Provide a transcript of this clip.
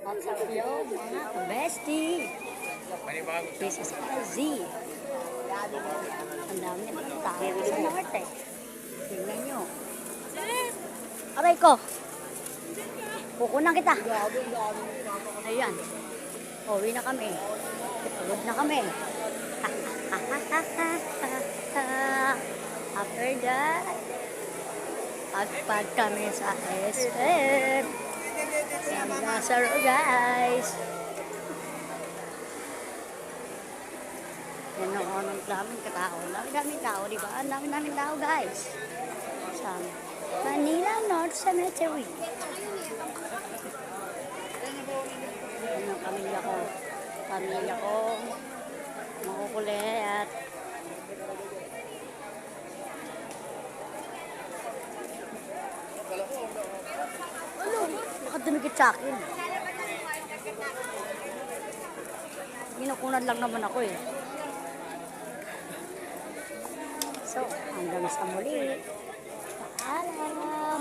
What's up yo, mga bestie? This is LZ. Ang dami naman tayo sa norte. Tingnan nyo. Aray ko. Kukunan kita. Ayan. Uwi na kami. Pagod na kami. After that, pagpad kami sa SM. Nasaro guys. Yan ang anong daming katao. Daming tao, diba? Ang daming tao guys. Sa Manila North Cemetery. Yan ang pamilya ko. Pamilya ko. Makukulit. Ano? Nakadumigit sa akin. Ginukunan lang naman ako eh. So, hanggang sa muli. Paalam.